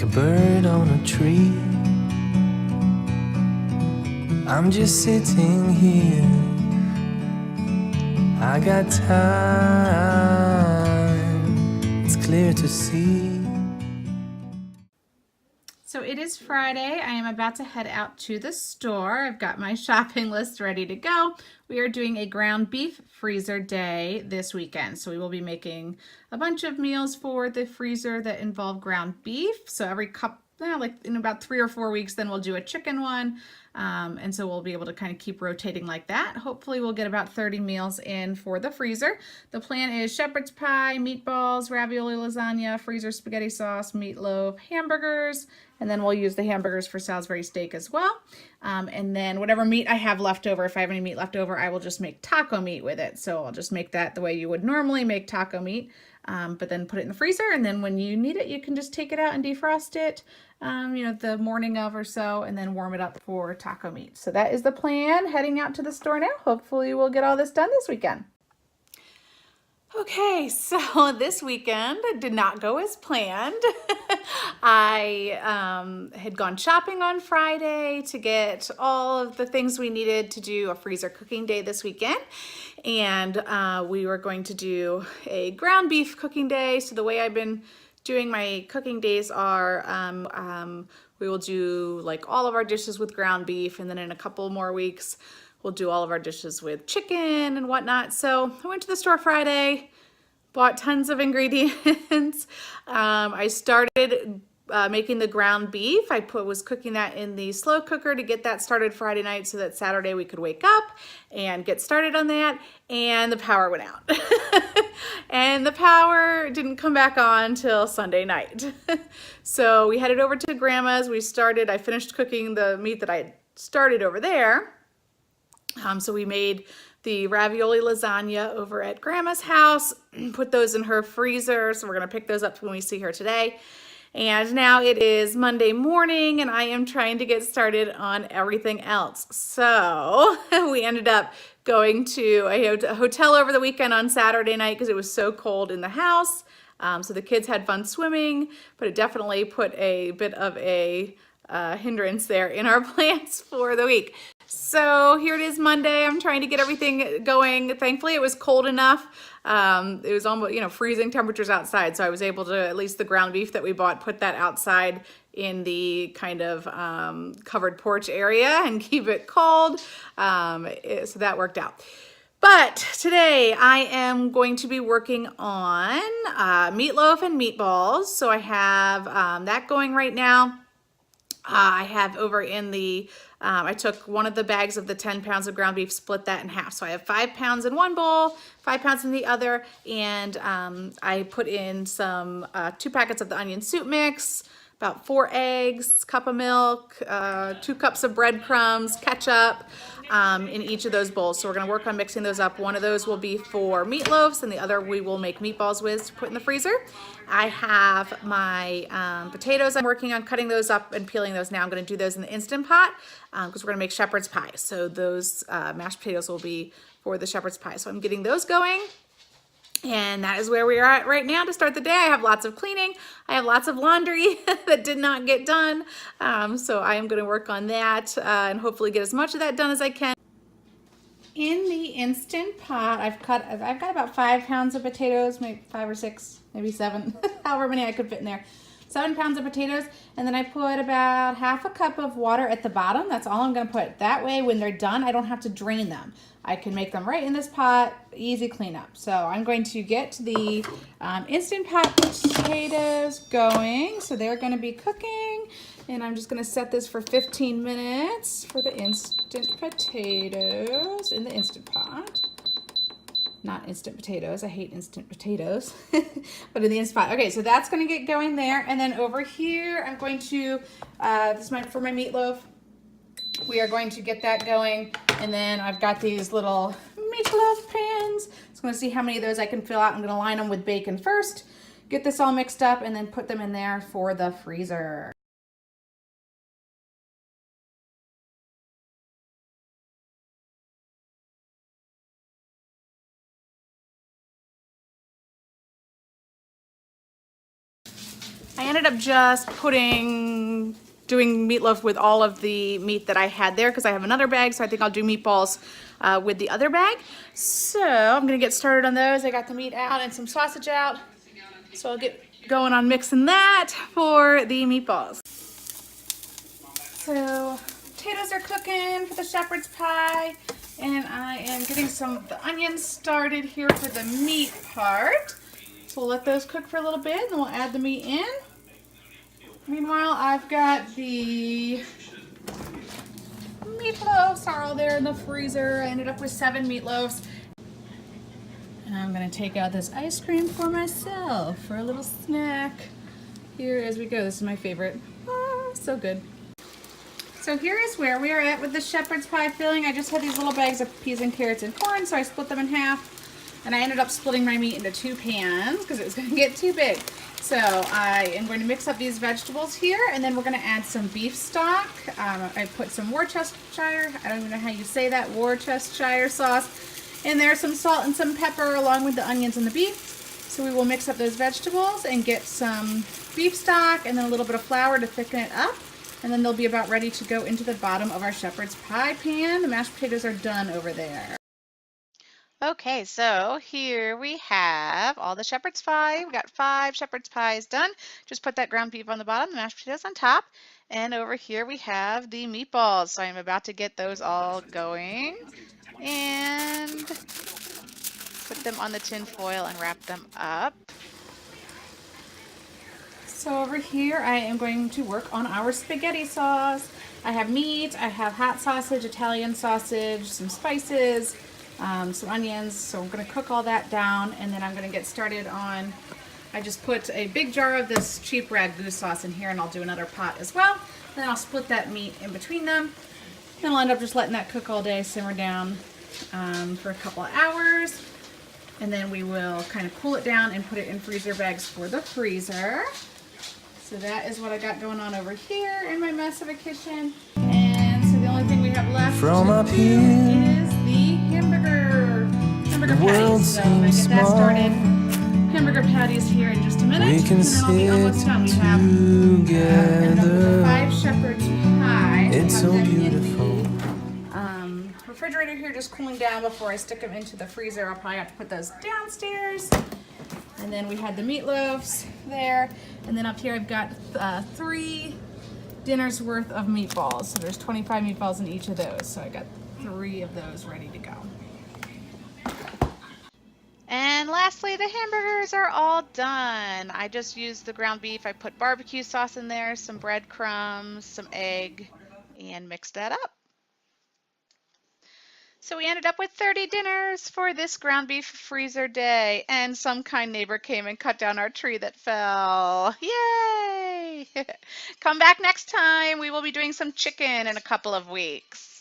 A bird on a tree. I'm just sitting here. I got time. It's clear to see. So it is Friday. I am about to head out to the store. I've got my shopping list ready to go. We are doing a ground beef freezer day this weekend. So we will be making a bunch of meals for the freezer that involve ground beef. So every like in about 3 or 4 weeks, then we'll do a chicken one. And so we'll be able to kind of keep rotating like that. Hopefully we'll get about 30 meals in for the freezer. The plan is shepherd's pie, meatballs, ravioli lasagna, freezer spaghetti sauce, meatloaf, hamburgers, and then we'll use the hamburgers for Salisbury steak as well. And then whatever meat I have left over, if I have any meat left over, I will just make taco meat with it. So I'll just make that the way you would normally make taco meat, but then put it in the freezer. And then when you need it, you can just take it out and defrost it, the morning of or so, and then warm it up for taco meat. So that is the plan, heading out to the store now. Hopefully we'll get all this done this weekend. Okay, so this weekend did not go as planned. I had gone shopping on Friday to get all of the things we needed to do a freezer cooking day this weekend. And we were going to do a ground beef cooking day. So the way I've been doing my cooking days are we will do like all of our dishes with ground beef, and then in a couple more weeks we'll do all of our dishes with chicken and whatnot. So I went to the store Friday, bought tons of ingredients. I started making the ground beef. I was cooking that in the slow cooker to get that started Friday night so that Saturday we could wake up and get started on that, and the power went out. And the power didn't come back on till Sunday night. So we headed over to Grandma's. I finished cooking the meat that I had started over there. So we made the ravioli lasagna over at Grandma's house, put those in her freezer. So we're gonna pick those up when we see her today. And now it is Monday morning and I am trying to get started on everything else. So we ended up going to a hotel over the weekend on Saturday night because it was so cold in the house. So the kids had fun swimming, but it definitely put a bit of a hindrance there in our plans for the week. So here it is Monday. I'm trying to get everything going. Thankfully, it was cold enough. It was almost, freezing temperatures outside. So I was able to, at least the ground beef that we bought, put that outside in the kind of covered porch area and keep it cold. So that worked out. But today I am going to be working on meatloaf and meatballs. So I have that going right now. I have over in the, I took one of the bags of the 10 pounds of ground beef, split that in half. So I have 5 pounds in one bowl, 5 pounds in the other, and I put in some 2 packets of the onion soup mix, about 4 eggs, cup of milk, 2 cups of breadcrumbs, ketchup in each of those bowls. So we're gonna work on mixing those up. One of those will be for meatloafs and the other we will make meatballs with to put in the freezer. I have my potatoes. I'm working on cutting those up and peeling those now. I'm gonna do those in the Instant Pot because we're gonna make shepherd's pie. So those mashed potatoes will be for the shepherd's pie. So I'm getting those going. And that is where we are at right now to start the day. I have lots of cleaning. I have lots of laundry that did not get done. So I am going to work on that and hopefully get as much of that done as I can. In the Instant Pot, I've got about 5 pounds of potatoes, maybe 5 or 6, maybe 7, however many I could fit in there. 7 pounds of potatoes, and then I put about half a cup of water at the bottom. That's all I'm going to put. That way, when they're done, I don't have to drain them. I can make them right in this pot, easy cleanup. So I'm going to get the Instant Pot potatoes going. So they're going to be cooking, and I'm just going to set this for 15 minutes for the instant potatoes in the Instant Pot. Not instant potatoes. I hate instant potatoes. But in the Instant Pot. Okay, so that's going to get going there. And then over here, I'm going to, this is for my meatloaf. We are going to get that going. And then I've got these little meatloaf pans. So I'm going to see how many of those I can fill out. I'm going to line them with bacon first, get this all mixed up, and then put them in there for the freezer. I ended ended up just doing meatloaf with all of the meat that I had there because I have another bag, so I think I'll do meatballs with the other bag. So I'm gonna get started on those. I got the meat out and some sausage out, so I'll get going on mixing that for the meatballs. So potatoes are cooking for the shepherd's pie, and I am getting some of the onions started here for the meat part. So we'll let those cook for a little bit, and then we'll add the meat in. Meanwhile, I've got the meatloafs are all there in the freezer. I ended up with 7 meatloafs. And I'm gonna take out this ice cream for myself for a little snack here as we go. This is my favorite. Oh, so good. So here is where we are at with the shepherd's pie filling. I just had these little bags of peas and carrots and corn, so I split them in half. And I ended up splitting my meat into 2 pans because it was going to get too big. So I am going to mix up these vegetables here, and then we're going to add some beef stock. I put some Worcestershire, I don't even know how you say that, Worcestershire sauce in there, some salt and some pepper along with the onions and the beef. So we will mix up those vegetables and get some beef stock and then a little bit of flour to thicken it up. And then they'll be about ready to go into the bottom of our shepherd's pie pan. The mashed potatoes are done over there. Okay, so here we have all the shepherd's pie. We got 5 shepherd's pies done. Just put that ground beef on the bottom, the mashed potatoes on top. And over here we have the meatballs. So I'm about to get those all going and put them on the tin foil and wrap them up. So over here I am going to work on our spaghetti sauce. I have meat, I have hot sausage, Italian sausage, some spices, some onions. So I'm going to cook all that down, and then I'm going to get started on, I just put a big jar of this cheap ragu sauce in here, and I'll do another pot as well. Then I'll split that meat in between them. Then I'll end up just letting that cook all day, simmer down for a couple of hours. And then we will kind of cool it down and put it in freezer bags for the freezer. So that is what I got going on over here in my mess of a kitchen. And so the only thing we have left From to up do here, is the hamburger patties. So I'm gonna get that started. Hamburger patties here in just a minute, we can and then I'll be almost sit done. We have ended up with together. the 5 shepherd's pie. It's so Have them in beautiful. the refrigerator here, just cooling down before I stick them into the freezer. I'll probably have to put those downstairs. And then we had the meatloafs there. And then up here I've got 3 dinners worth of meatballs. So there's 25 meatballs in each of those. So I got 3 of those ready to go. And lastly, the hamburgers are all done. I just used the ground beef. I put barbecue sauce in there, some breadcrumbs, some egg, and mixed that up. So we ended up with 30 dinners for this ground beef freezer day, and some kind neighbor came and cut down our tree that fell. Yay! Come back next time. We will be doing some chicken in a couple of weeks.